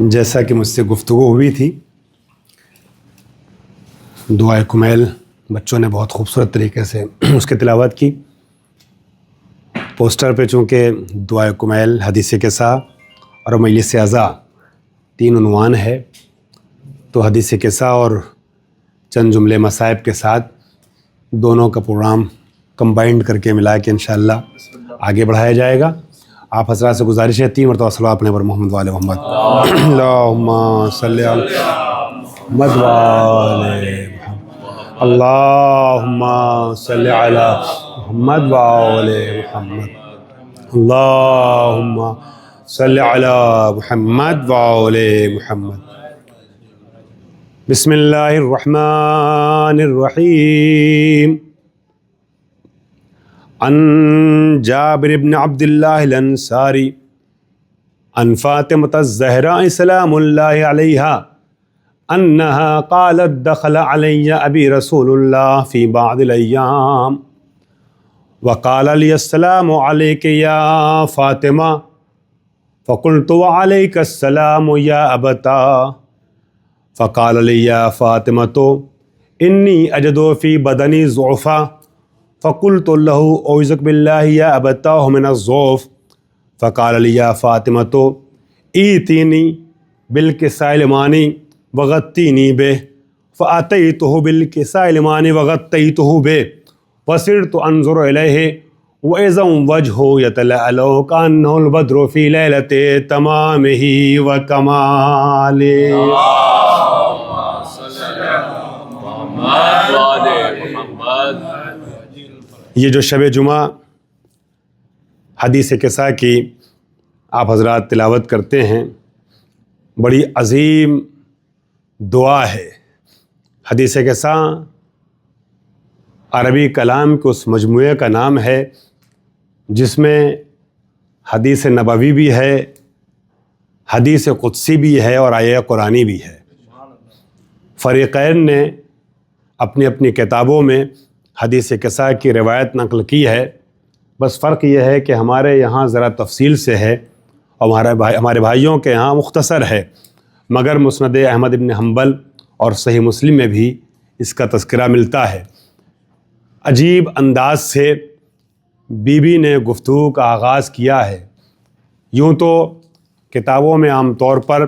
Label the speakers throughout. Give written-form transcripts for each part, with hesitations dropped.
Speaker 1: جیسا کہ مجھ سے گفتگو ہوئی تھی، دعائے کمیل بچوں نے بہت خوبصورت طریقے سے اس کی تلاوت کی۔ پوسٹر پہ چونکہ دعائے کمیل، حدیث قصہ اور مجلس عزا 3 عنوان ہے، تو حدیث قصہ اور چند جملے مصائب کے ساتھ دونوں کا پروگرام کمبائنڈ کر کے ملا کے انشاءاللہ آگے بڑھایا جائے گا۔ آپ حضرات سے گزارش ہے 3 مرتبہ صلوات اپنے پر محمد وآل محمد، اللہم صلی علی محمد وآل محمد، اللہم صلی علی محمد وآل محمد، اللہم صلی علی محمد وآل محمد۔ بسم اللہ الرحمن الرحیم۔ عن جابر بن عبد اللہ الانصاری عن فاطمة الزہراء سلام اللہ علیہا انہا قالت دخل علی ابی رسول اللہ فی بعض الایام وقال لی السلام علیک یا فاطمہ فقلت وعلیک السلام یا ابتا فقال لی یا فاطمة انی اجد فی بدنی ضعفا فقلت له اعوذ باللہ یا ابتاه من الضعف فقال لی یا فاطمة ایتینی بالکساء المانی وغطینی بہ فأتیته بالکساء المانی وغطیته بہ وصرت انظر الیہ وإذا وجهه يتلألأ كأنه البدر في ليلة تمامه وكماله۔ یہ جو شب جمعہ حدیث قصہ کی آپ حضرات تلاوت کرتے ہیں، بڑی عظیم دعا ہے۔ حدیث قصہ عربی کلام کے اس مجموعے کا نام ہے جس میں حدیث نبوی بھی ہے، حدیث قدسی بھی ہے اور آیہ قرآنی بھی ہے۔ فریقین نے اپنی اپنی کتابوں میں حدیث قصہ کی روایت نقل کی ہے، بس فرق یہ ہے کہ ہمارے یہاں ذرا تفصیل سے ہے اور ہمارے بھائیوں کے یہاں مختصر ہے، مگر مسند احمد بن حنبل اور صحیح مسلم میں بھی اس کا تذکرہ ملتا ہے۔ عجیب انداز سے بی بی نے گفتگو کا آغاز کیا ہے۔ یوں تو کتابوں میں عام طور پر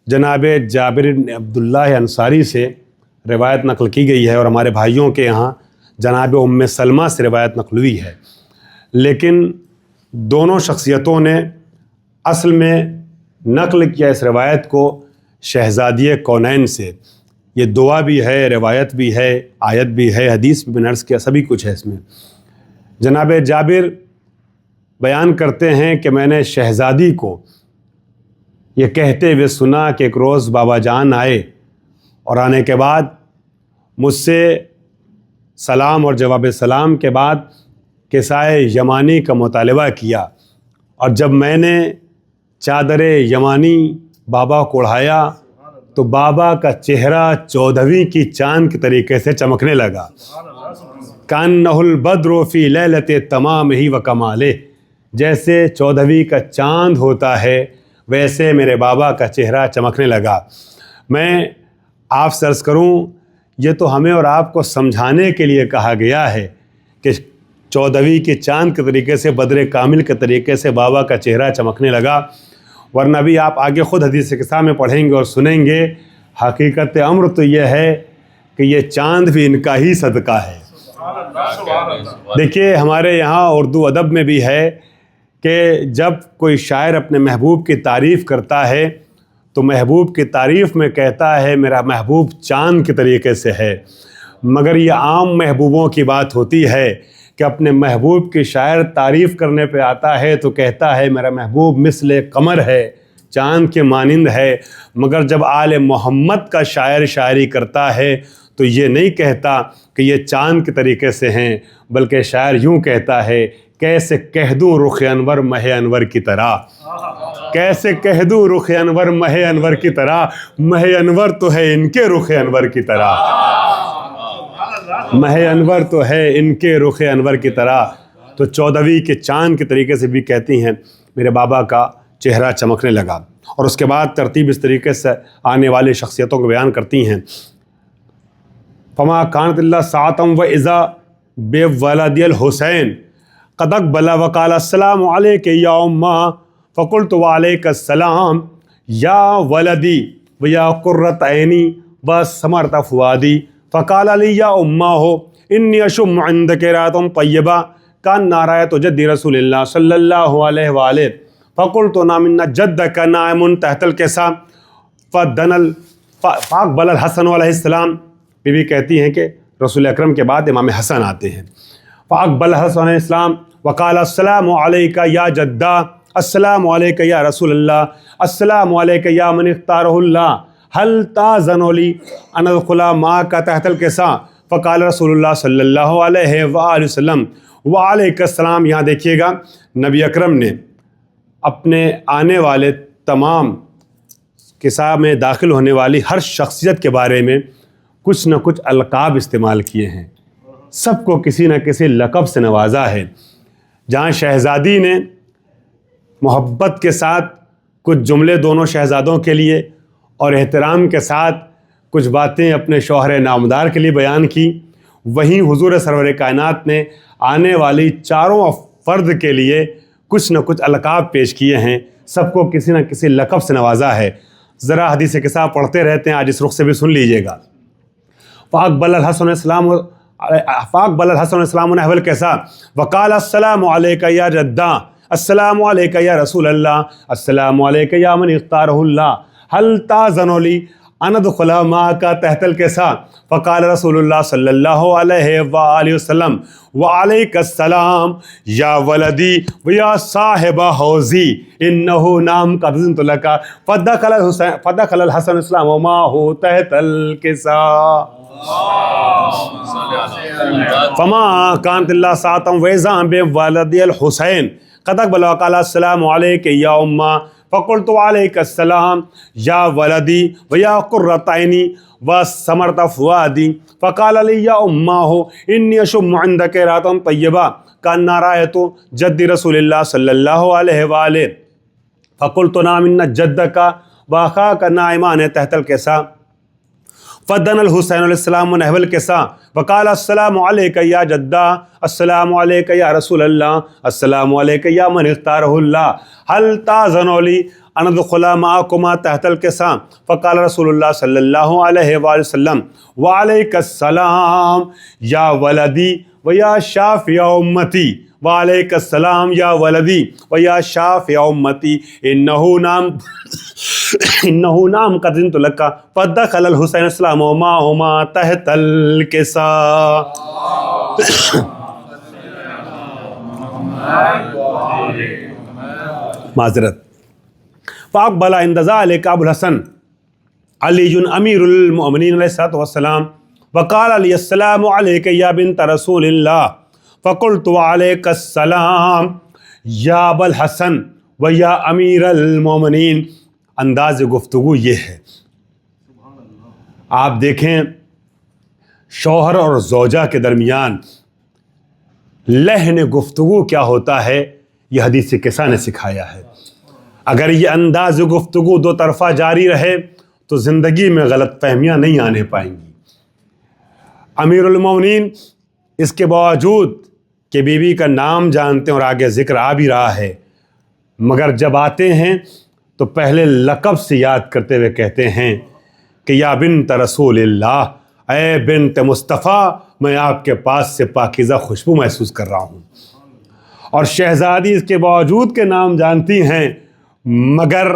Speaker 1: جناب جابر بن عبداللہ انصاری سے روایت نقل کی گئی ہے اور ہمارے بھائیوں کے یہاں جناب ام سلمہ سے روایت نقل ہوئی ہے، لیکن دونوں شخصیتوں نے اصل میں نقل کیا اس روایت کو شہزادی کونین سے۔ یہ دعا بھی ہے، روایت بھی ہے، آیت بھی ہے، حدیث بھی عرض کیا، سبھی کچھ ہے اس میں۔ جناب جابر بیان کرتے ہیں کہ میں نے شہزادی کو یہ کہتے ہوئے سنا کہ ایک روز بابا جان آئے اور آنے کے بعد مجھ سے سلام اور جواب سلام کے بعد کسائے یمانی کا مطالبہ کیا، اور جب میں نے چادر یمانی بابا کو اڑایا تو بابا کا چہرہ 14ویں کی چاند کے طریقے سے چمکنے لگا۔ کأنہ البدر فی لیلۃ تمامہ وکمالہ، جیسے 14ویں کا چاند ہوتا ہے ویسے میرے بابا کا چہرہ چمکنے لگا۔ میں آپ سے عرض کروں، یہ تو ہمیں اور آپ کو سمجھانے کے لیے کہا گیا ہے کہ 14ویں کے چاند کے طریقے سے، بدر کامل کے طریقے سے بابا کا چہرہ چمکنے لگا، ورنہ بھی آپ آگے خود حدیث قصہ میں پڑھیں گے اور سنیں گے۔ حقیقت امر تو یہ ہے کہ یہ چاند بھی ان کا ہی صدقہ ہے۔ دیکھیے ہمارے یہاں اردو ادب میں بھی ہے کہ جب کوئی شاعر اپنے محبوب کی تعریف کرتا ہے تو محبوب کی تعریف میں کہتا ہے میرا محبوب چاند کے طریقے سے ہے، مگر یہ عام محبوبوں کی بات ہوتی ہے کہ اپنے محبوب کی شاعر تعریف کرنے پہ آتا ہے تو کہتا ہے میرا محبوب مثل قمر ہے، چاند کے مانند ہے، مگر جب آل محمد کا شاعر شاعری کرتا ہے تو یہ نہیں کہتا کہ یہ چاند کے طریقے سے ہیں، بلکہ شاعر یوں کہتا ہے کیسے کہہ دوں رخ انور مہ انور کی طرح، کیسے کہہ دوں رخ انور مہ انور کی طرح، مہ انور تو ہے ان کے رخ انور کی طرح، مہ انور تو ہے ان کے رخ انور کی طرح۔ تو 14ویں کے چاند کے طریقے سے بھی کہتی ہیں میرے بابا کا چہرہ چمکنے لگا۔ اور اس کے بعد ترتیب اس طریقے سے آنے والی شخصیتوں کو بیان کرتی ہیں. فما کانت اللہ ساعتم و اذا بے ولد الحسین قد اقبل وقال السلام علیک یا امہ فقلت وعلیک السلام یا ولدی و یا قرۃ عینی و ثمرۃ فؤادی فقال علی یا امہ انی اشم عندک راتم طیبہ کان رأیت جد رسول اللہ صلی اللہ علیہ وآلہ فقلت نام ان جدک نائم تحت الکساء فاقبل الحسن علیہ السلام. بی بی کہتی ہیں کہ رسول اکرم کے بعد امام حسن آتے ہیں. فاقبل الحسن علیہ السلام وقال السلام علیک یا جدہ السلام علیک یا رسول اللہ السلام علیک یا من اختارہ اللہ هل تأذن لی ان ادخل معک تحت الکساء فقال رسول اللہ صلی اللہ علیہ وآلہ وسلم وعلیک السلام. یہاں دیکھیے گا نبی اکرم نے اپنے آنے والے تمام کساء میں داخل ہونے والی ہر شخصیت کے بارے میں کچھ نہ کچھ القاب استعمال کیے ہیں. سب کو کسی نہ کسی لقب سے نوازا ہے. جہاں شہزادی نے محبت کے ساتھ کچھ جملے دونوں شہزادوں کے لیے اور احترام کے ساتھ کچھ باتیں اپنے شوہر نامدار کے لیے بیان کی، وہیں حضور سرور کائنات نے آنے والی چاروں فرد کے لیے کچھ نہ کچھ القاب پیش کیے ہیں. سب کو کسی نہ کسی لقب سے نوازا ہے. ذرا حدیث قصہ پڑھتے رہتے ہیں، آج اس رخ سے بھی سن لیجئے گا. فاقبل الحسن علیہ السلام نحو الکساء وقال السلام علیک یا جدہ السلام علیک یا رسول اللہ السلام علیک یا من اختارہ اللہ هل تأذن لی ان ادخل معک تحت الکساء فقال رسول اللہ صلی اللہ علیہ وآلہ وسلم وعلیک السلام یا ولدی ویا صاحب حوضی انہ نام قد اذنت لک فدخل الحسن السلام ومعه تحت الکساء فما کانت اللہ ساعتم ویزاں بے ولد الحسین قد اقبل وقال السلام علیک یا امہ فقلت علیک السلام یا ولدی ویا قرۃ عینی و ثمرۃ فؤادی فقال علی یا امہ انی اشم عندک راتم طیبہ کان رأیت جد رسول اللہ صلی اللہ علیہ وآلہ فقلت نام ان جدک واخاک نائمان تحت الکساء فدن الحسین علیہ السلام نحو الکساء وقال السلام علیک یا جدہ السلام علیک یا رسول اللہ السلام علیک یا من اختارہ اللہ هل تأذن لی ان ادخل معکما تحت الکساء فقال رسول اللہ صلی اللہ علیہ وآلہ وسلم وعلیک السلام یا ولدی ویا شافع امتی وعلیک السلام یا ولدی ویا شافع امتی انہ نام قد اذنت لک فدخل الحسین السلام ومعہما تحت الکساء. معذرت. فاقبل عند ذلك ابو الحسن علی امیر المؤمنین علیہ الصلوۃ والسلام وقال علی السلام علیک یا بنت رسول اللہ فقلت وعلیک السلام یا ابا الحسن و یا امیر المؤمنین. انداز گفتگو یہ ہے. آپ دیکھیں شوہر اور زوجہ کے درمیان لحن گفتگو کیا ہوتا ہے، یہ حدیث قصہ نے سکھایا ہے. اگر یہ انداز گفتگو دو طرفہ جاری رہے تو زندگی میں غلط فہمیاں نہیں آنے پائیں گی. امیر المومنین اس کے باوجود کہ بیوی کا نام جانتے ہیں اور آگے ذکر آ بھی رہا ہے، مگر جب آتے ہیں تو پہلے لقب سے یاد کرتے ہوئے کہتے ہیں کہ یا بنت رسول اللہ، اے بنت مصطفیٰ، میں آپ کے پاس سے پاکیزہ خوشبو محسوس کر رہا ہوں. اور شہزادی اس کے باوجود کے نام جانتی ہیں، مگر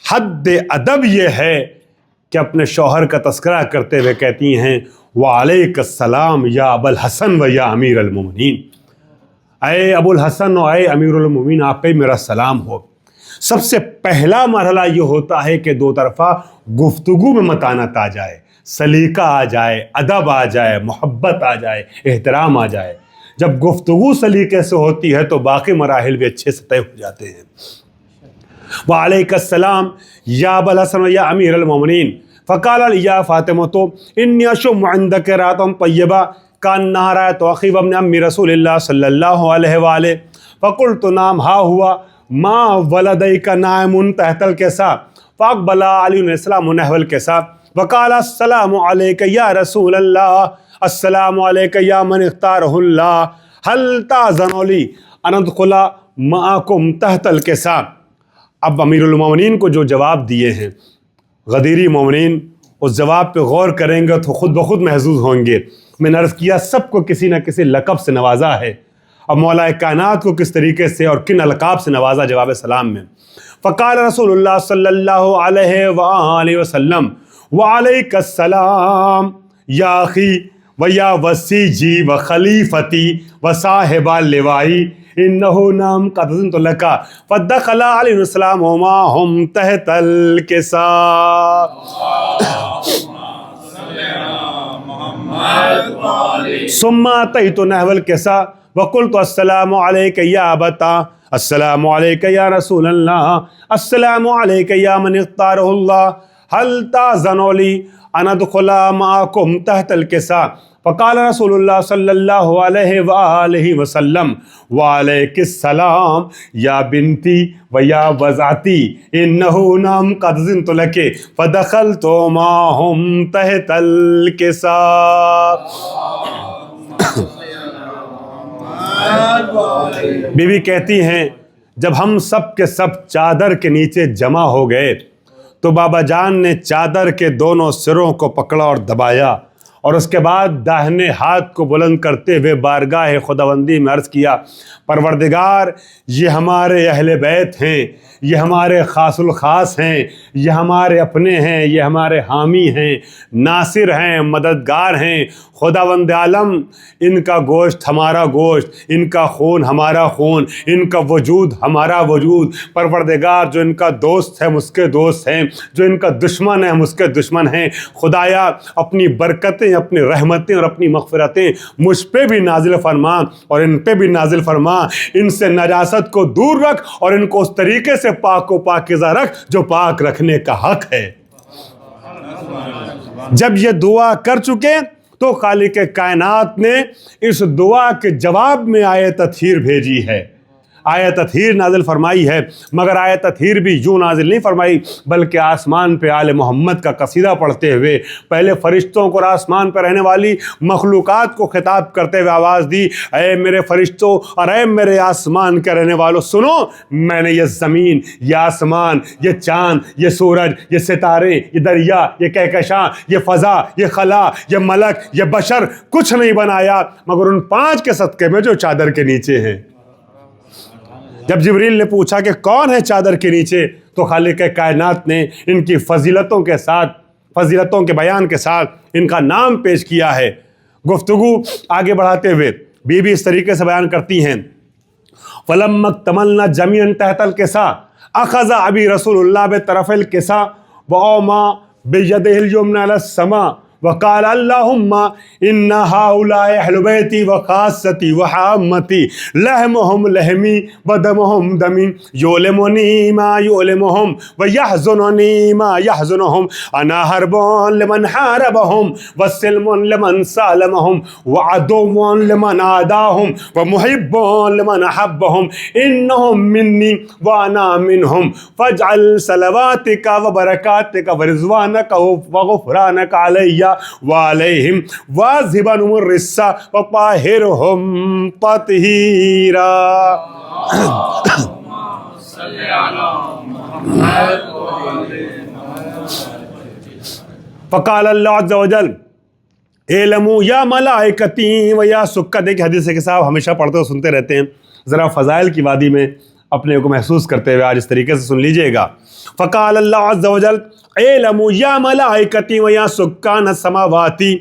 Speaker 1: حد ادب یہ ہے کہ اپنے شوہر کا تذکرہ کرتے ہوئے کہتی ہیں وعلیک السلام یا ابا الحسن و یا امیر المومنین، اے ابو الحسن و اے امیر المومنین، آپ پہ میرا سلام ہو. سب سے پہلا مرحلہ یہ ہوتا ہے کہ دو طرفہ گفتگو میں متانت آ جائے، سلیقہ آ جائے، ادب آ جائے، محبت آ جائے، احترام آ جائے. جب گفتگو سلیقے سے ہوتی ہے تو باقی مراحل بھی اچھے سے طے ہو جاتے ہیں. وعلیک السلام یا ابا الحسن یا امیر المومنین فقال علی یا فاطمۃ انی اشم عندک راتم طیبہ کانہ رأیت اخی وابن امی رسول اللہ صلی اللہ علیہ وآلہ فقلت نام ہا ہوا ما ولدیک نائم تحت الکسا فاقبل علی علیہ السلام نحو الکسا وقال السلام علیک یا رسول اللہ السلام علیک یا من اختارہ اللہ هل تأذن لی ان ادخل معکم تحت الکسا۔ اب امیر المومنین کو جو جواب دیے ہیں غدیری مومنین اس جواب پہ غور کریں گے تو خود بخود محظوظ ہوں گے۔ میں نے عرض کیا سب کو کسی نہ کسی لقب سے نوازا ہے، اب مولا کائنات کو کس طریقے سے اور کن القاب سے نوازا جواب سلام میں۔ فقال رسول اللہ صلی اللہ علیہ وآلہ وسلم وعلیک السلام یا اخی و یا وسیجی و خلیفتی و صاحب اللوائی انہو نام قد اذنت لک فدخل علیہ السلام وما ہم تحت الکسا۔ ثم اتیت نحو الکسا وقلت السلام علیک یا ابتا السلام علیک یا رسول اللہ السلام علیک یا من اختارہ اللہ هل تأذن لی ان ادخل معکم تحت الکسا۔ فقال رسول اللہ صلی اللہ علیہ وآلہ وسلم وعلیک السلام یا بنتی و یا وزعتی انہو نام قد اذنت لک فدخلت معہم تحت الکسا۔ بی بی کہتی ہیں جب ہم سب کے سب چادر کے نیچے جمع ہو گئے تو بابا جان نے چادر کے دونوں سروں کو پکڑا اور دبایا اور اس کے بعد داہنے ہاتھ کو بلند کرتے ہوئے بارگاہ خداوندی میں عرض کیا پروردگار یہ ہمارے اہل بیت ہیں، یہ ہمارے خاص الخاص ہیں، یہ ہمارے اپنے ہیں، یہ ہمارے حامی ہیں، ناصر ہیں، مددگار ہیں۔ خداوند عالم ان کا گوشت ہمارا گوشت، ان کا خون ہمارا خون، ان کا وجود ہمارا وجود۔ پروردگار جو ان کا دوست ہے ہم اس کے دوست ہیں، جو ان کا دشمن ہے ہم اس کے دشمن ہیں۔ خدایا اپنی برکتیں، اپنی رحمتیں اور اپنی مغفرتیں مجھ پہ بھی نازل فرما اور ان پہ بھی نازل فرما۔ ان سے نجاست کو دور رکھ اور ان کو اس طریقے سے پاک و پاکیزہ رکھ جو پاک رکھنے کا حق ہے۔ جب یہ دعا کر چکے تو خالق کائنات نے اس دعا کے جواب میں آیت تطہیر بھیجی ہے، آیت تطہیر نازل فرمائی ہے، مگر آیت تطہیر بھی یوں نازل نہیں فرمائی بلکہ آسمان پہ آل محمد کا قصیدہ پڑھتے ہوئے پہلے فرشتوں کو اور آسمان پہ رہنے والی مخلوقات کو خطاب کرتے ہوئے آواز دی، اے میرے فرشتوں اور اے میرے آسمان کے رہنے والوں سنو، میں نے یہ زمین، یہ آسمان، یہ چاند، یہ سورج، یہ ستارے، یہ دریا، یہ کہکشاں، یہ فضا، یہ خلا، یہ ملک، یہ بشر کچھ نہیں بنایا مگر ان 5 کے صدقے میں جو چادر کے نیچے ہیں۔ جب جبریل نے پوچھا کہ کون ہے چادر کے نیچے تو خالق کائنات نے ان کی فضیلتوں کے ساتھ، فضیلتوں کے بیان کے ساتھ ان کا نام پیش کیا ہے۔ گفتگو آگے بڑھاتے ہوئے بی بی اس طریقے سے بیان کرتی ہیں فَلَمَّا اكْتَمَلْنَا جَمِيعًا تَحْتَ الْكِسَا أَخَذَ أَبِي رسول اللہ بِطَرَفِ الْكِسَا وَأَوْمَا بِيَدِهِ الْيُمْنَى إِلَى السَّمَاءِ وقال اللهم ان هؤلاء اهل بيتي وخاصتي وحامتي لحمهم لحمي ودمهم دمي يؤلمني ما يؤلمهم ويحزنني ما يحزنهم انا حرب لمن حاربهم وسلم لمن سالمهم وعدو لمن عاداهم ومحب لمن احبهم انهم مني وانا منهم فاجعل صلواتك وبركاتك ورضوانك وغفرانك علي وعليهم واذهب عنهم الرجس وطهرهم تطهيرا۔ فقال اللہ عز وجل اعلموا یا ملائکتی و یا سکہ۔ دیکھیں حدیث کے صاحب ہمیشہ پڑھتے اور سنتے رہتے ہیں، ذرا فضائل کی وادی میں اپنے کو محسوس کرتے ہوئے آج اس طریقے سے سن لیجئے گا۔ فقال اللہ عز وجل اعلموا یا ملائکتی و یا سکان السماواتی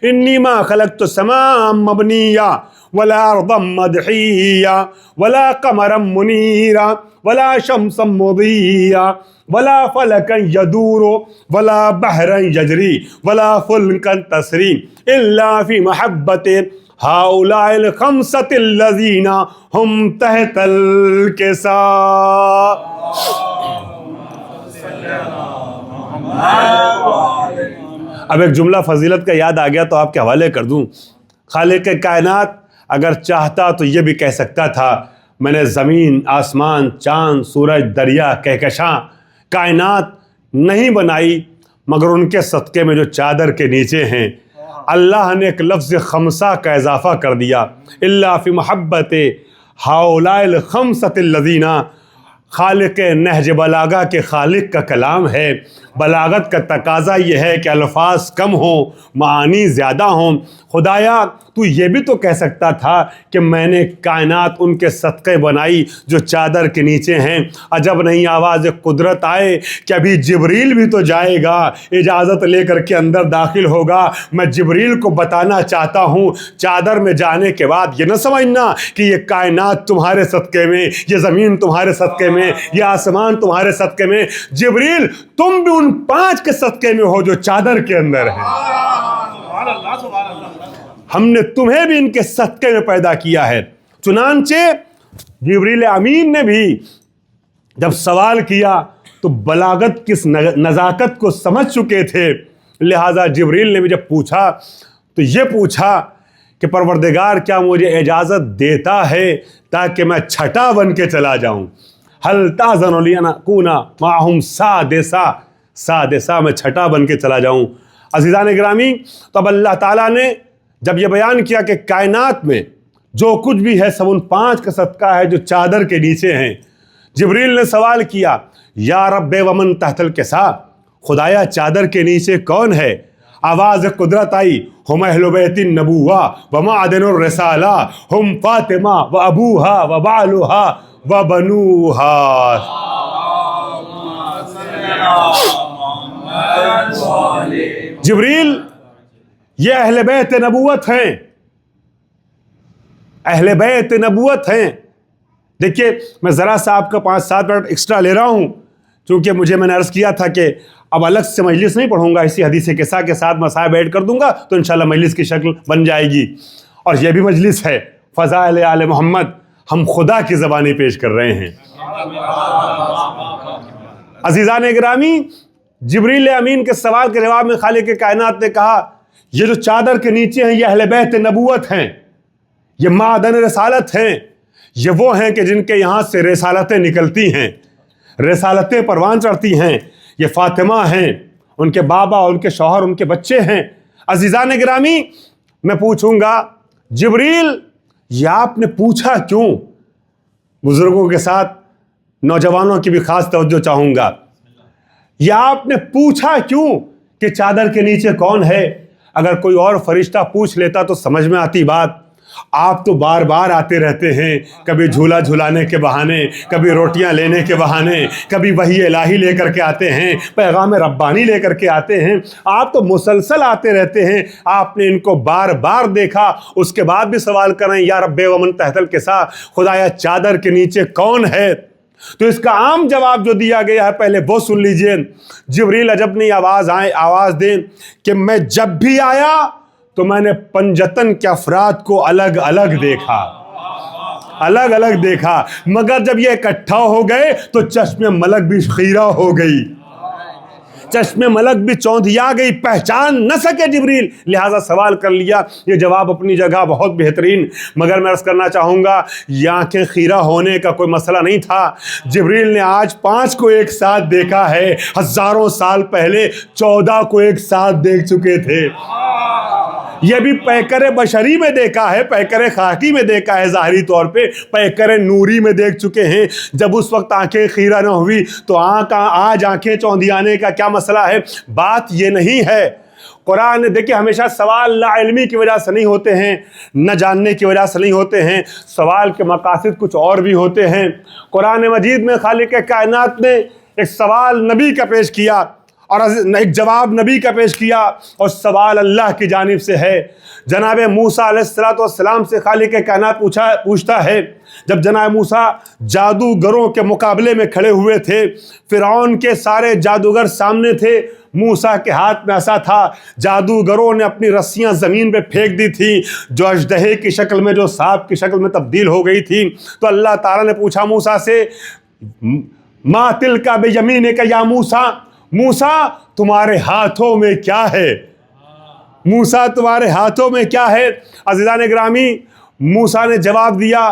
Speaker 1: انی ما خلقت السماء مبنیا ولا ارضا مدحیا ولا قمرا منیرا ولا شمسا مضیا ولا فلکا یدور ولا بحرا یجری ولا فلکا تسری الا فی محبت هؤلاء الخمسة الذین هم تحت الکسا۔ اب ایک جملہ فضیلت کا یاد آ گیا تو آپ کے حوالے کر دوں۔ خالق کائنات اگر چاہتا تو یہ بھی کہہ سکتا تھا میں نے زمین، آسمان، چاند، سورج، دریا، کہکشاں، کائنات نہیں بنائی مگر ان کے صدقے میں جو چادر کے نیچے ہیں۔ اللہ نے ایک لفظ خمسہ کا اضافہ کر دیا، الا فی محبت ہؤلاء الخمسۃ الذین۔ خالق نہج بلاغہ کے خالق کا کلام ہے۔ بلاغت کا تقاضا یہ ہے کہ الفاظ کم ہوں، معانی زیادہ ہوں۔ خدایا تو یہ بھی تو کہہ سکتا تھا کہ میں نے کائنات ان کے صدقے بنائی جو چادر کے نیچے ہیں۔ عجب نہیں آواز قدرت آئے کہ ابھی جبریل بھی تو جائے گا، اجازت لے کر کے اندر داخل ہوگا۔ میں جبریل کو بتانا چاہتا ہوں چادر میں جانے کے بعد یہ نہ سمجھنا کہ یہ کائنات تمہارے صدقے میں، یہ زمین تمہارے صدقے میں، یہ آسمان تمہارے صدقے میں۔ جبریل تم بھی ان 5 کے صدقے میں ہو جو چادر کے اندر ہیں۔ ہم نے تمہیں بھی ان کے صدقے میں پیدا کیا ہے۔ چنانچہ جبریل امین نے بھی جب سوال کیا تو بلاغت کس نزاکت کو سمجھ چکے تھے، لہٰذا جبریل نے بھی جب پوچھا تو یہ پوچھا کہ پروردگار کیا مجھے اجازت دیتا ہے تاکہ میں چھٹا بن کے چلا جاؤں؟ حل تاذن لی ان اکون معہم سادسا، میں چھٹا بن کے چلا جاؤں۔ عزیزان گرامی، تو اب اللہ تعالیٰ نے جب یہ بیان کیا کہ کائنات میں جو کچھ بھی ہے سب ان 5 کا صدقہ ہے جو چادر کے نیچے ہیں، جبریل نے سوال کیا یا رب ومن تحت الکسا، خدایا چادر کے نیچے کون ہے؟ آواز قدرت آئی، ہم اہل بیت النبوہ و معدن الرسالہ، ہم فاطمہ و ابوہا و بالوہا و بنوہا۔ جبریل یہ اہل بیت نبوت ہیں، اہل بیت نبوت ہیں۔ دیکھیے میں ذرا سا آپ کا 5-7 منٹ ایکسٹرا لے رہا ہوں چونکہ میں نے عرض کیا تھا کہ اب الگ سے مجلس نہیں پڑھوں گا، اسی حدیث قصہ کے ساتھ مصائب ایڈ کر دوں گا تو انشاءاللہ مجلس کی شکل بن جائے گی۔ اور یہ بھی مجلس ہے فضائل آل محمد، ہم خدا کی زبانی پیش کر رہے ہیں۔ عزیزان گرامی، جبریل امین کے سوال کے جواب میں خالق کائنات نے کہا یہ جو چادر کے نیچے ہیں یہ اہل بیت نبوت ہیں، یہ معدن رسالت ہیں، یہ وہ ہیں کہ جن کے یہاں سے رسالتیں نکلتی ہیں، رسالتیں پروان چڑھتی ہیں۔ یہ فاطمہ ہیں، ان کے بابا، ان کے شوہر، ان کے بچے ہیں۔ عزیزان گرامی، میں پوچھوں گا جبریل یہ آپ نے پوچھا کیوں؟ بزرگوں کے ساتھ نوجوانوں کی بھی خاص توجہ چاہوں گا۔ یہ آپ نے پوچھا کیوں کہ چادر کے نیچے کون ہے؟ اگر کوئی اور فرشتہ پوچھ لیتا تو سمجھ میں آتی بات۔ آپ تو بار بار آتے رہتے ہیں، کبھی جھولا جھولانے کے بہانے، کبھی روٹیاں لینے کے بہانے، کبھی وحی الہی لے کر کے آتے ہیں، پیغام ربانی لے کر کے آتے ہیں۔ آپ تو مسلسل آتے رہتے ہیں، آپ نے ان کو بار بار دیکھا، اس کے بعد بھی سوال کر رہے ہیں یا رب ومن تحت الکسا، خدایا چادر کے نیچے کون ہے؟ تو اس کا عام جواب جو دیا گیا ہے پہلے وہ سن لیجئے۔ جبریل عجب نہیں آواز دیں کہ میں جب بھی آیا تو میں نے پنجتن کے افراد کو الگ الگ دیکھا، مگر جب یہ اکٹھا ہو گئے تو چشم ملک بھی خیرہ ہو گئی، چشم ملک بھی چوندھیا گئی، پہچان نہ سکے جبریل، لہٰذا سوال کر لیا۔ یہ جواب اپنی جگہ بہت بہترین، مگر میں عرض کرنا چاہوں گا یہ آنکھیں خیرہ ہونے کا کوئی مسئلہ نہیں تھا۔ جبریل نے آج 5 کو ایک ساتھ دیکھا ہے، ہزاروں سال پہلے 14 کو ایک ساتھ دیکھ چکے تھے۔ یہ بھی پیکر بشری میں دیکھا ہے، پیکر خاکی میں دیکھا ہے، ظاہری طور پہ پیکر نوری میں دیکھ چکے ہیں۔ جب اس وقت آنکھیں خیرہ نہ ہوئی تو آج آنکھیں چوندھیانے کا کیا مسئلہ ہے؟ بات یہ نہیں ہے۔ قرآن دیکھیں ہمیشہ سوال لا علمی کی وجہ سے نہیں ہوتے ہیں، نہ جاننے کی وجہ سے نہیں ہوتے ہیں، سوال کے مقاصد کچھ اور بھی ہوتے ہیں۔ قرآن مجید میں خالق کائنات نے ایک سوال نبی کا پیش کیا اور ایک جواب نبی کا پیش کیا، اور سوال اللہ کی جانب سے ہے۔ جناب موسیٰ علیہ السلام سے خالق کائنات پوچھتا ہے، جب جناب موسیٰ جادوگروں کے مقابلے میں کھڑے ہوئے تھے، فرعون کے سارے جادوگر سامنے تھے، موسیٰ کے ہاتھ میں عصا تھا، جادوگروں نے اپنی رسیاں زمین پہ پھینک دی تھی جو اژدہے کی شکل میں، جو سانپ کی شکل میں تبدیل ہو گئی تھی۔ تو اللہ تعالیٰ نے پوچھا موسیٰ سے ما تلک بیمینک یا موسیٰ، موسیٰ تمہارے ہاتھوں میں کیا ہے؟ موسیٰ تمہارے ہاتھوں میں کیا ہے؟ عزیزان گرامی، موسیٰ نے جواب دیا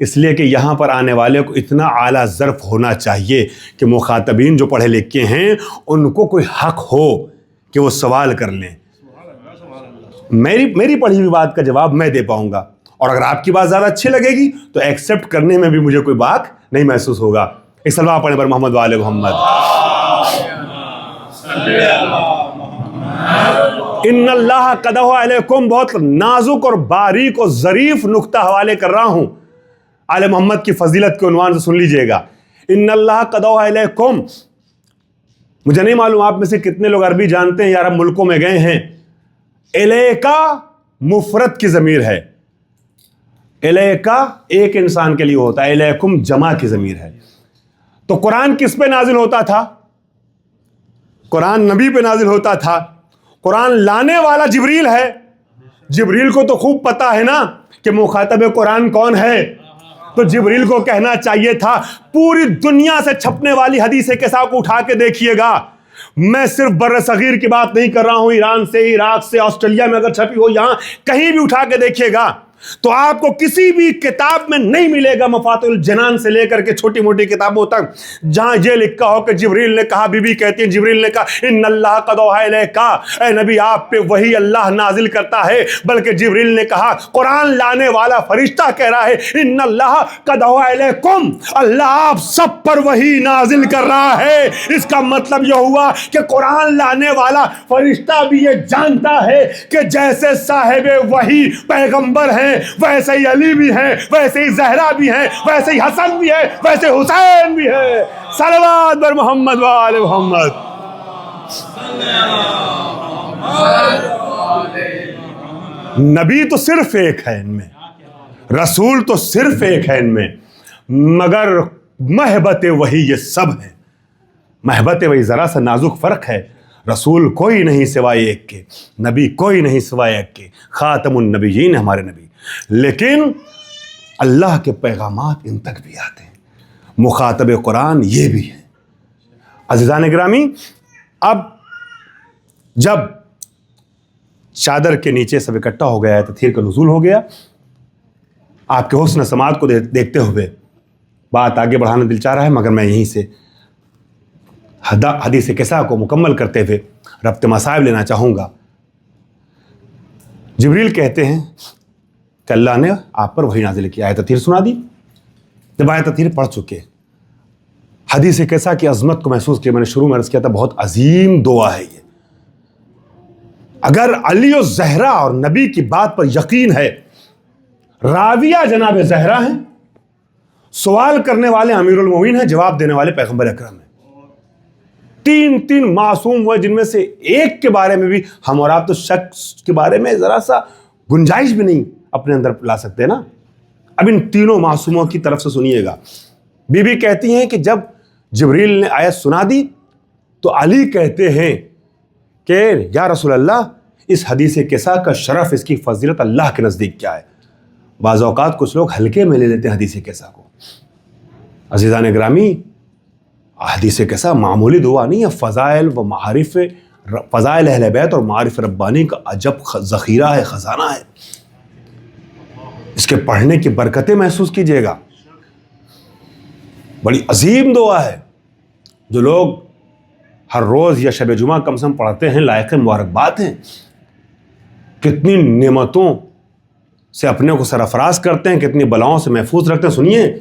Speaker 1: اس لیے کہ یہاں پر آنے والے کو اتنا اعلیٰ ظرف ہونا چاہیے کہ مخاطبین جو پڑھے لکھے ہیں ان کو کوئی حق ہو کہ وہ سوال کر لیں. میری پڑھی ہوئی بات کا جواب میں دے پاؤں گا، اور اگر آپ کی بات زیادہ اچھی لگے گی تو ایکسیپٹ کرنے میں بھی مجھے کوئی بات نہیں محسوس ہوگا. ایک سلوات پڑھیں پر محمد و آل محمد. ان اللہ قدہ علیکم، بہت نازک اور باریک اور ظریف نقطہ حوالے کر رہا ہوں، آل محمد کی فضیلت کے عنوان سے سن لیجئے گا. ان اللہ قدہ علیکم، مجھے نہیں معلوم آپ میں سے کتنے لوگ عربی جانتے ہیں یا عرب ملکوں میں گئے ہیں. الیکا مفرد کی ضمیر ہے، الیکا ایک انسان کے لیے ہوتا ہے، الیکم جمع کی ضمیر ہے. تو قرآن کس پہ نازل ہوتا تھا؟ قرآن نبی پہ نازل ہوتا تھا. قرآن لانے والا جبریل ہے. جبریل کو تو خوب پتا ہے نا کہ مخاطب قرآن کون ہے، تو جبریل کو کہنا چاہیے تھا پوری دنیا سے چھپنے والی حدیث کسا کو اٹھا کے دیکھیے گا. میں صرف بر صغیر کی بات نہیں کر رہا ہوں، ایران سے، عراق سے، آسٹریلیا میں اگر چھپی ہو، یہاں کہیں بھی اٹھا کے دیکھیے گا تو آپ کو کسی بھی کتاب میں نہیں ملے گا، مفاتح الجنان سے لے کر کے چھوٹی موٹی کتابوں تک، جہاں یہ لکھا ہو کہ جبریل نے کہا، بی بی کہتی ہیں جبریل نے کہا ان اللہ قد اوحی الیک، اے نبی آپ پہ وہی اللہ نازل کرتا ہے. بلکہ جبریل نے کہا قرآن لانے والا فرشتہ کہہ رہا ہے ان اللہ قد اوحی الیکم، اللہ آپ سب پر وہی نازل کر رہا ہے. اس کا مطلب یہ ہوا کہ قرآن لانے والا فرشتہ بھی یہ جانتا ہے کہ جیسے صاحب وحی پیغمبر ہیں، ویسے ہی علی بھی ہیں، ویسے ہی زہرا بھی ہیں، ویسے ہی حسن بھی ہے، ویسے حسین بھی ہے. صلوات بر محمد و آل محمد. نبی تو صرف ایک ہے ان میں، رسول تو صرف ایک ہے ان میں، مگر محبت وحی یہ سب ہے. محبت وحی ذرا سا نازک فرق ہے. رسول کوئی نہیں سوائے ایک کے، نبی کوئی نہیں سوائے ایک کے، خاتم النبیین ہمارے نبی. لیکن اللہ کے پیغامات ان تک بھی آتے ہیں. مخاطب قرآن یہ بھی ہے. عزیزان گرامی، اب جب چادر کے نیچے سب اکٹھا ہو گیا ہے، تطہیر کا نزول ہو گیا، آپ کے حسن سماعت کو دیکھتے ہوئے بات آگے بڑھانا دل چاہ رہا ہے، مگر میں یہیں سے حدیث کسا کو مکمل کرتے ہوئے ربط مصائب لینا چاہوں گا. جبریل کہتے ہیں کہ اللہ نے آپ پر وحی نازل کی، آیت تطہیر سنا دی. جب آیت تطہیر پڑھ چکے، حدیث کسا کی عظمت کو محسوس کیا. میں نے شروع میں عرض کیا تھا بہت عظیم دعا ہے یہ. اگر علی و زہرا اور نبی کی بات پر یقین ہے، راویہ جناب زہرا ہیں، سوال کرنے والے امیر المومنین ہیں، جواب دینے والے پیغمبر اکرم ہیں. تین معصوم ہوئے جن میں سے ایک کے بارے میں بھی ہم اور آپ تو شخص کے بارے میں ذرا سا گنجائش بھی نہیں اپنے اندر لا سکتے نا. اب ان تینوں معصوموں کی طرف سے سنیے گا. بی بی کہتی ہیں کہ جب جبریل نے آیت سنا دی تو علی کہتے ہیں کہ یا رسول اللہ، اس حدیث کسا کا شرف، اس کی فضیلت اللہ کے نزدیک کیا ہے؟ بعض اوقات کچھ لوگ ہلکے میں لے لیتے ہیں حدیث کسا کو. عزیزان گرامی، حدیث کسا معمولی دعا نہیں ہے. فضائل و معارف، فضائل اہل بیت اور معارف ربانی کا عجب ذخیرہ ہے، خزانہ ہے. اس کے پڑھنے کی برکتیں محسوس کیجئے گا. بڑی عظیم دعا ہے. جو لوگ ہر روز یا شب جمعہ کم سے کم پڑھتے ہیں لائق مبارکباد ہیں. کتنی نعمتوں سے اپنے کو سرفراز کرتے ہیں، کتنی بلاؤں سے محفوظ رکھتے ہیں. سنیے،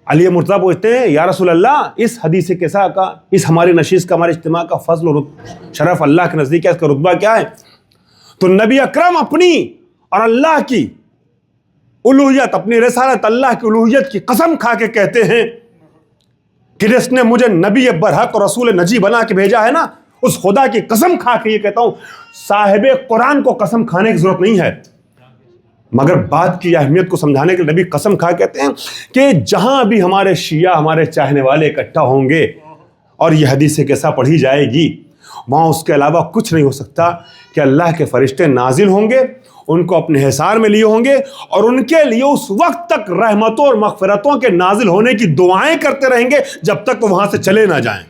Speaker 1: علی مرتضیٰ پوچھتے ہیں یا رسول اللہ، اس حدیث کسا کا، اس ہماری نشست کا، ہمارے اجتماع کا فضل و شرف اللہ کے نزدیک کیا، اس کا رتبہ کیا ہے؟ تو نبی اکرم اپنی اور اللہ کی الوہیت، اپنی رسالت، اللہ کی الوہیت کی قسم کھا کے کہتے ہیں کہ جس نے مجھے نبی برحق اور رسول نجی بنا کے بھیجا ہے نا، اس خدا کی قسم کھا کے یہ کہتا ہوں. صاحب قرآن کو قسم کھانے کی ضرورت نہیں ہے، مگر بات کی اہمیت کو سمجھانے کے لیے نبی قسم کھا کہتے ہیں کہ جہاں بھی ہمارے شیعہ، ہمارے چاہنے والے اکٹھا ہوں گے اور یہ حدیث کیسا پڑھی جائے گی، وہاں اس کے علاوہ کچھ نہیں ہو سکتا کہ اللہ کے فرشتے نازل ہوں گے، ان کو اپنے حصار میں لیے ہوں گے اور ان کے لیے اس وقت تک رحمتوں اور مغفرتوں کے نازل ہونے کی دعائیں کرتے رہیں گے جب تک وہ وہاں سے چلے نہ جائیں.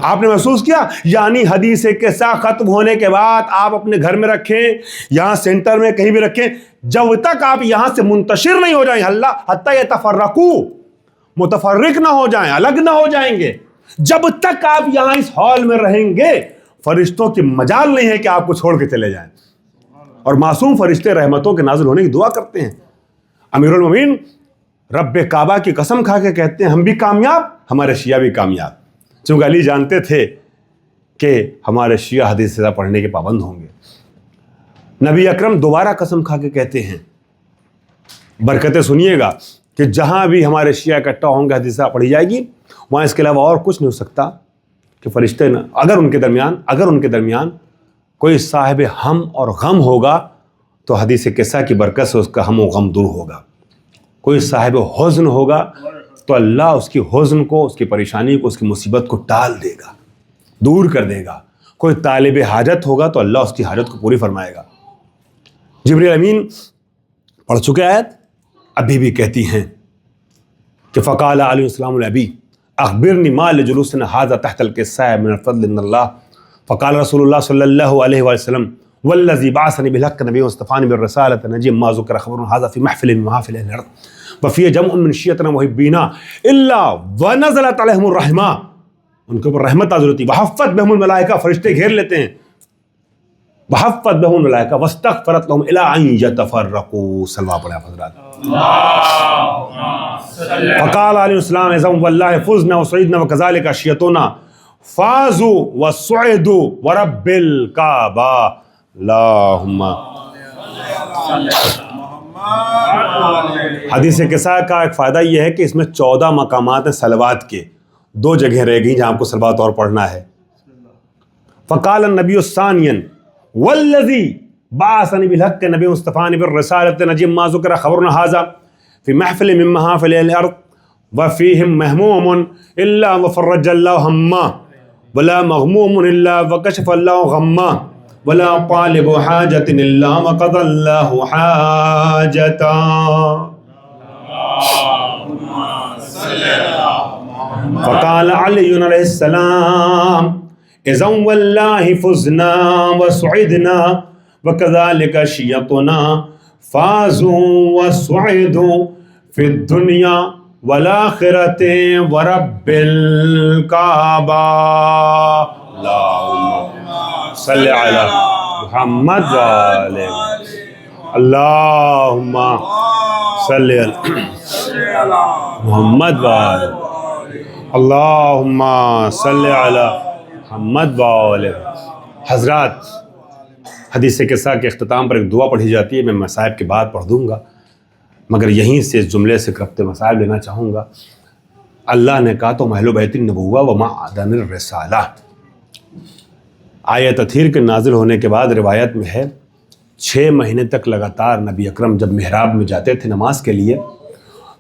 Speaker 1: آپ نے محسوس کیا؟ یعنی حدیث قصہ ختم ہونے کے بعد آپ اپنے گھر میں رکھیں، یہاں سینٹر میں کہیں بھی رکھیں، جب تک آپ یہاں سے منتشر نہیں ہو جائیں، حتی یتفرقوا، متفرق نہ ہو جائیں، الگ نہ ہو جائیں گے، جب تک آپ یہاں اس ہال میں رہیں گے فرشتوں کی مجال نہیں ہے کہ آپ کو چھوڑ کے چلے جائیں۔ اور معصوم فرشتے رحمتوں کے نازل ہونے کی دعا کرتے ہیں۔ امیر المومنین رب کعبہ کی قسم کھا کے کہتے ہیں ہم بھی کامیاب، ہمارے شیعہ بھی کامیاب، چونکہ علی جانتے تھے کہ ہمارے شیعہ حدیث پڑھنے کے پابند ہوں گے۔ نبی اکرم دوبارہ قسم کھا کے کہتے ہیں، برکتیں سنیے گا، کہ جہاں بھی ہمارے شیعہ اکٹھا ہوں گے حدیث پڑھی جائے گی، وہاں اس کے علاوہ اور کچھ نہیں ہو سکتا کہ فرشتے نہ، اگر ان کے درمیان کوئی صاحب ہم اور غم ہوگا تو حدیث قصہ کی برکت سے اس کا ہم و غم دور ہوگا۔ کوئی صاحب حزن ہوگا تو اللہ اس کی حزن کو، اس کی پریشانی کو، اس کی مصیبت کو ٹال دے گا، دور کر دے گا۔ کوئی طالب حاجت ہوگا تو اللہ اس کی حاجت کو پوری فرمائے گا۔ جبریل امین پڑھ چکے آیت، ابھی بھی کہتی ہیں کہ فقال علیہ السلام الابی اخبرنی ما لجلوسنا هذا تحت القصاء من الفضل ان اللہ، فقال رسول اللہ صلی اللہ علیہ وسلم والذی بعثنی بالحق نبی واصطفانی بالرسالۃ نجم ما ذکر خبر هذا في محفل من محافل الارض وفي جمع من شیعتنا محبینا الا ونزلت علیہم الرحمہ، ان کے اوپر رحمت نازل ہوتی، وحفت بہم الملائکہ، فرشتے گھیر لیتے ہیں، وحفت بہم الملائکہ واستغفرت لهم الى ان يتفرقوا، صلوات پڑھیں حضرات۔ فقال علیہ السلام اذن واللہ فزنا وسعیدنا وکذالک شیعتنا فازوا وسعدوا ورب الکعبہ، اللہم۔ حدیث قصہ کا ایک فائدہ یہ ہے کہ اس میں 14 مقامات ہیں صلوات کے، 2 جگہ رہ گئی جہاں آپ کو صلوات اور پڑھنا ہے۔ فقال النبی الثانیا والذی بعثنی بالحق نبی مصطفی بالرسالۃ نجم ما ذکر خبرنا هذا فی محفل من محافل الارض وفیہم محموم الا وفرج اللہ ہمہ ولا مغموم الا وکشف اللہ غمہ ولا طالب حاجت الا وقضى اللہ حاجتا۔ فقال علی علیہ السلام اذن واللہ فزنا وسعدنا وكذلك شیعتنا فازوا وسعدوا في الدنيا والآخرة ورب الكعبة، اللهم صل على محمد وآل اللهم صل على محمد وآل اللهم صل على محمد وآل۔ حضرات، حدیث قصہ کے اختتام پر ایک دعا پڑھی جاتی ہے، میں مصائب کے بعد پڑھ دوں گا، مگر یہیں سے اس جملے سے ربط مصائب لینا چاہوں گا۔ اللہ نے کہا تو اہل بیت النبوہ و معدن الرسالہ۔ آیت تطہیر کے نازل ہونے کے بعد روایت میں ہے 6 مہینے تک لگاتار نبی اکرم جب محراب میں جاتے تھے نماز کے لیے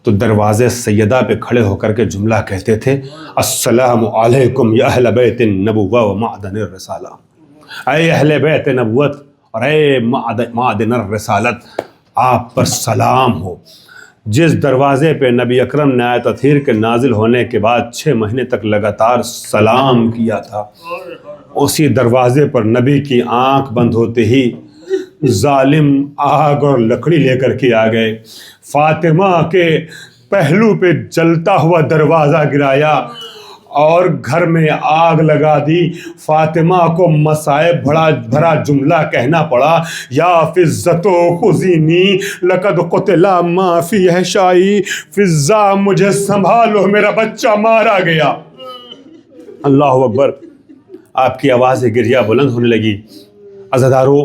Speaker 1: تو دروازے سیدہ پہ کھڑے ہو کر کے جملہ کہتے تھے، السلام علیکم یا اہل بیت النبوہ و معدن الرسالہ، اے اہل بیت نبوت اور اے معدن الرسالت، آپ پر سلام ہو۔ جس دروازے پہ نبی اکرم نے آیت تطہیر کے نازل ہونے کے بعد 6 مہینے تک لگاتار سلام کیا تھا، اسی دروازے پر نبی کی آنکھ بند ہوتے ہی ظالم آگ اور لکڑی لے کر کے آ گئے، فاطمہ کے پہلو پہ جلتا ہوا دروازہ گرایا اور گھر میں آگ لگا دی۔ فاطمہ کو مصائب بھرا جملہ کہنا پڑا، یا فزتو خذینی لقد قتل ما فی احشائی، فضا مجھے سنبھالو میرا بچہ مارا گیا۔ اللہ اکبر، آپ کی آواز گریہ بلند ہونے لگی۔ عزادارو،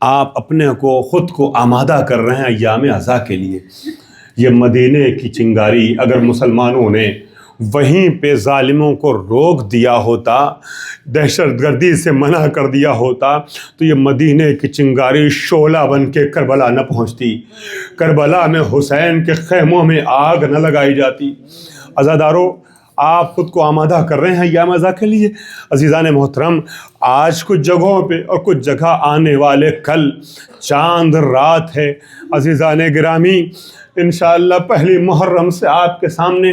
Speaker 1: آپ اپنے کو خود کو آمادہ کر رہے ہیں ایام عزا کے لیے۔ یہ مدینے کی چنگاری اگر مسلمانوں نے وہیں پہ ظالموں کو روک دیا ہوتا، دہشت گردی سے منع کر دیا ہوتا، تو یہ مدینے کی چنگاری شعلہ بن کے کربلا نہ پہنچتی، کربلا میں حسین کے خیموں میں آگ نہ لگائی جاتی۔ عزادارو، آپ خود کو آمادہ کر رہے ہیں ایام عزا کے لیے۔ عزیزان محترم، آج کچھ جگہوں پہ اور کچھ جگہ آنے والے کل چاند رات ہے۔ عزیزان گرامی، انشاءاللہ پہلی محرم سے آپ کے سامنے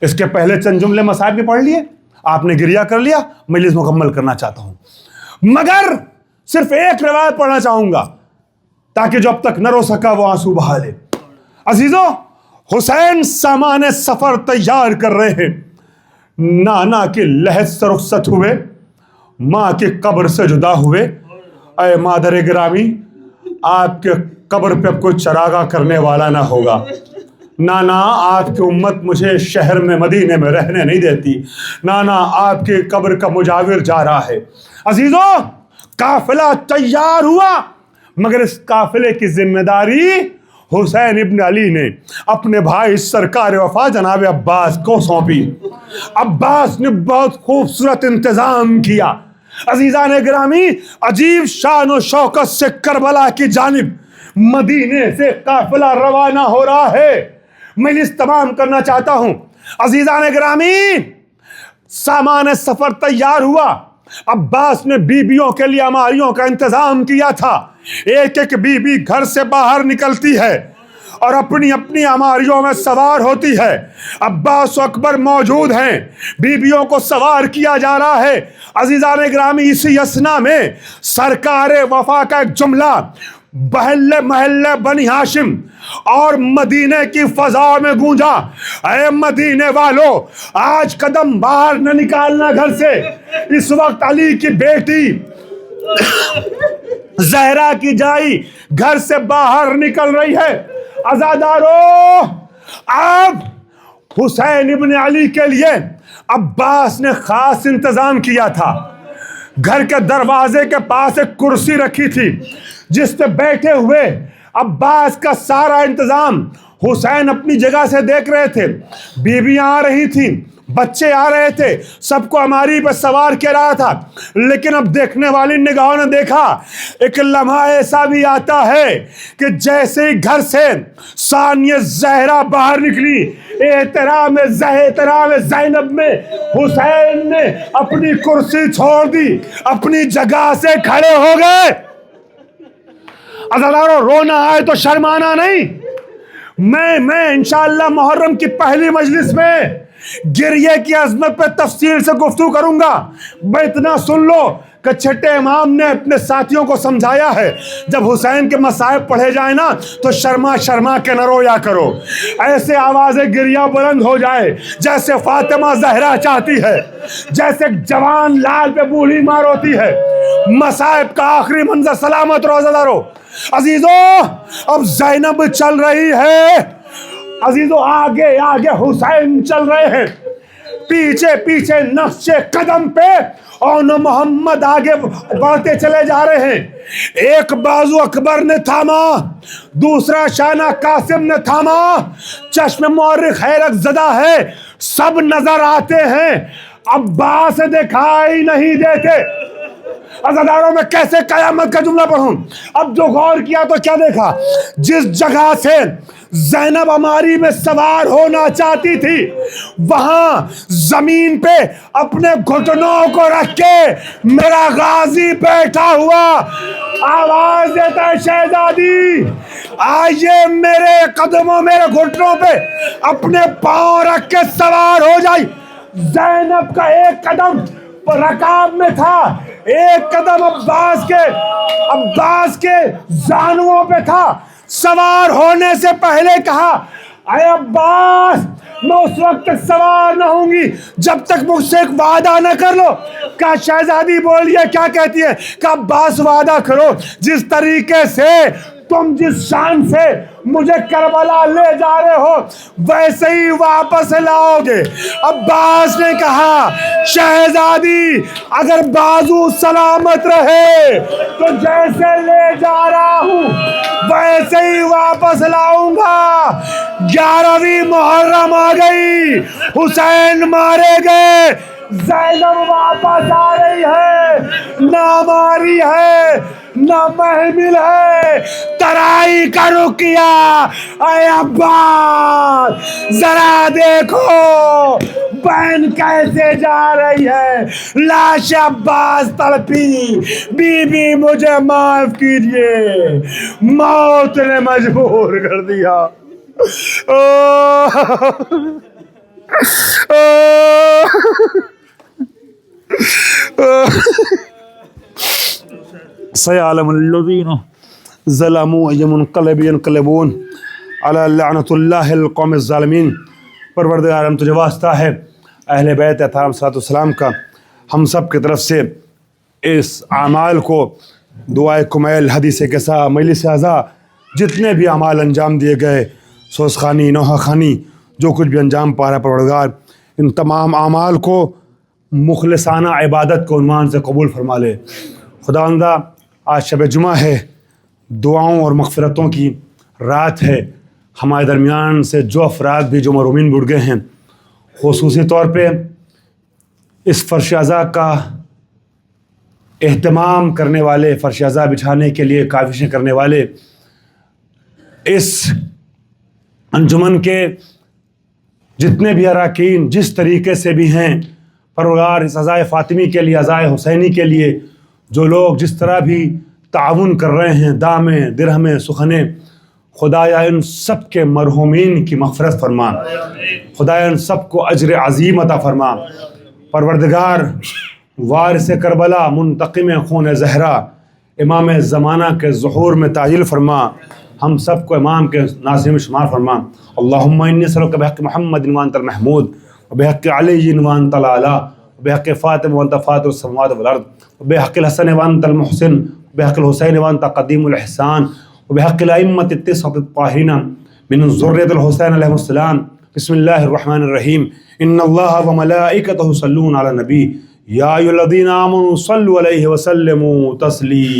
Speaker 1: اس کے پہلے چند جملے مصائب کے پڑھ لیے، آپ نے گریہ کر لیا، مجلس مکمل کرنا چاہتا ہوں، مگر صرف ایک روایت پڑھنا چاہوں گا تاکہ جو اب تک نہ رو سکا وہ آنسو بہا لے۔ عزیزو، حسین سامان سفر تیار کر رہے ہیں، نانا کی لحد سے رخصت ہوئے، ماں کی قبر سے جدا ہوئے۔ اے مادر گرامی، آپ کے قبر پہ اب کوئی چراغاں کرنے والا نہ ہوگا۔ نانا، آپ کی امت مجھے شہر میں مدینے میں رہنے نہیں دیتی، نانا آپ کی قبر کا مجاور جا رہا ہے۔ عزیزو، قافلہ تیار ہوا، مگر اس قافلے کی ذمہ داری حسین ابن علی نے اپنے بھائی سرکار وفا جناب عباس کو سونپی۔ عباس نے بہت خوبصورت انتظام کیا۔ عزیزان گرامی، عجیب شان و شوکت سے کربلا کی جانب مدینے سے قافلہ روانہ ہو رہا ہے۔ مجلس تمام کرنا چاہتا ہوں۔ عزیزان گرامی، سامان سفر تیار ہوا۔ عباس نے بیویوں کے لیے اماریوں کا انتظام کیا تھا۔ ایک ایک بیوی گھر سے باہر نکلتی ہے اور اپنی اپنی اماریوں میں سوار ہوتی ہے۔ عباس و اکبر موجود ہیں، بیویوں کو سوار کیا جا رہا ہے۔ عزیزان گرامی، اسی اثنا میں سرکار وفا کا ایک جملہ بحلے محلے بنی ہاشم اور مدینے کی فضا میں گونجا، اے مدینے والو، آج قدم باہر نہ نکالنا گھر سے۔ اس وقت علی کی بیٹی زہرا کی جائی گھر سے باہر نکل رہی ہے۔ عزادارو، اب حسین ابن علی کے لیے عباس نے خاص انتظام کیا تھا۔ گھر کے دروازے کے پاس ایک کرسی رکھی تھی جس پہ بیٹھے ہوئے عباس کا سارا انتظام حسین اپنی جگہ سے دیکھ رہے تھے۔ بیویاں آ رہی تھیں، بچے آ رہے تھے، سب کو ہماری پہ سوار کیا رہا تھا۔ لیکن اب دیکھنے والی نگاہوں نے دیکھا، ایک لمحہ ایسا بھی آتا ہے کہ جیسے ہی گھر سے ثانیہ زہرا باہر نکلی، احترام زینب میں حسین نے اپنی کرسی چھوڑ دی، اپنی جگہ سے کھڑے ہو گئے۔ عزادارو، رونا آئے تو شرمانا نہیں۔ میں انشاءاللہ محرم کی پہلی مجلس میں گریے کی عظمت پہ تفصیل سے گفتگو کروں گا۔ بس اتنا سن لو کہ چھٹے امام نے اپنے ساتھیوں کو سمجھایا ہے، جب حسین کے مصائب پڑھے جائیں نا تو شرما شرما کے نہ رویا کرو، ایسے آوازیں گریہ بلند ہو جائے جیسے فاطمہ زہرا چاہتی ہے، جیسے جوان لال پہ بوڑھی ماں روتی ہے۔ مصائب کا آخری منظر سلامت روزہ دارو۔ عزیزو، اب زینب چل رہی ہے، عزیزو آگے آگے حسین چل رہے ہیں، پیچھے پیچھے نقش قدم پہ اور محمد آگے بڑھتے چلے جا رہے ہیں۔ ایک بازو اکبر نے تھاما، دوسرا شانہ قاسم نے تھاما، چشم مورخ حیرت زدہ ہے، سب نظر آتے ہیں، عباس دکھائی نہیں دیتے۔ عزاداروں، میں کیسے قیامت کا جملہ پڑھوں؟ اب جو غور کیا تو کیا دیکھا، جس جگہ سے زینب اماری میں سوار ہونا چاہتی تھی وہاں زمین پہ اپنے گھٹنوں کو رکھ کے میرا غازی بیٹھا ہوا آواز دیتا ہے، شہزادی آئیے میرے قدموں میرے گھٹنوں پہ اپنے پاؤں رکھ کے سوار ہو جائے۔ زینب کا ایک قدم رکاب میں تھا، ایک قدم عباس کے زانووں پہ تھا۔ سوار ہونے سے پہلے کہا، اے عباس، میں اس وقت تک سوار نہ ہوں گی جب تک مجھ سے ایک وعدہ نہ کر لو۔ کہا شہزادی بولیے کیا کہتی ہے؟ کہا عباس وعدہ کرو جس طریقے سے تم جس شان سے مجھے کربلا لے جا رہے ہو ویسے ہی واپس لاؤ گے۔ عباس نے کہا شہزادی اگر بازو سلامت رہے تو جیسے لے جا رہا ہوں ویسے ہی واپس لاؤں گا۔ 11ویں محرم آ گئی، حسین مارے گئے، زینب واپس آ رہی ہے، نہ ماری ہے نہ محمل ہے، ترائی کا رکیا۔ اے عباس ذرا دیکھو بہن کیسے جا رہی ہے، لاش عباس تڑپی، بی بی مجھے معاف کیجئے، موت نے مجبور کر دیا۔
Speaker 2: سيعلم الذين
Speaker 1: ظلموا أي منقلب ينقلبون على لعنة اللہ القوم الظالمین۔ پروردگار ہم تجھے واسطہ ہے اہل بیت اطہار صلی اللہ علیہ وسلم کا ہم سب کی طرف سے اس اعمال کو دعائے کمیل حدیث قصہ مجلس اعضاء جتنے بھی اعمال انجام دیے گئے سوز خانی نوحہ خانی جو کچھ بھی انجام پا رہا ہے پروردگار ان تمام اعمال کو مخلصانہ عبادت کو عنوان سے قبول فرما لے۔ خداوندہ آج شب جمعہ ہے، دعاؤں اور مغفرتوں کی رات ہے۔ ہمارے درمیان سے جو افراد بھی جو مرحومین بڑھ گئے ہیں خصوصی طور پہ اس فرش عزا کا اہتمام کرنے والے، فرش عزا بچھانے کے لیے کاوشیں کرنے والے، اس انجمن کے جتنے بھی اراکین جس طریقے سے بھی ہیں پروردگار اس عزائے فاطمی کے لیے، عزائے حسینی کے لیے جو لوگ جس طرح بھی تعاون کر رہے ہیں دامیں درہمیں سخنیں، خدایا ان سب کے مرحومین کی مغفرت فرما، خدایا ان سب کو اجر عظیم عطا فرما۔ پروردگار وارث کربلا منتقم خون زہرا امام زمانہ کے ظہور میں تعجیل فرما، ہم سب کو امام کے ناصرین میں شمار فرما۔ اللہم انی اسألک بحق محمد وانت المحمود وبحق علی وانت الاعلی وبحق فاطمہ وانت فاطر السماوات والارض وبحق الحسن وانت المحسن وبحق الحسین وانت قدیم الاحسان وبحق الائمة التسعة الطاہرین من ذریة الحسین علیہ السلام۔ بسم اللہ الرحمن الرحیم۔ ان اللہ وملائکتہ یصلون علی النبی یا ایھا الذین آمنوا صلوا علیہ وسلموا تسلیما۔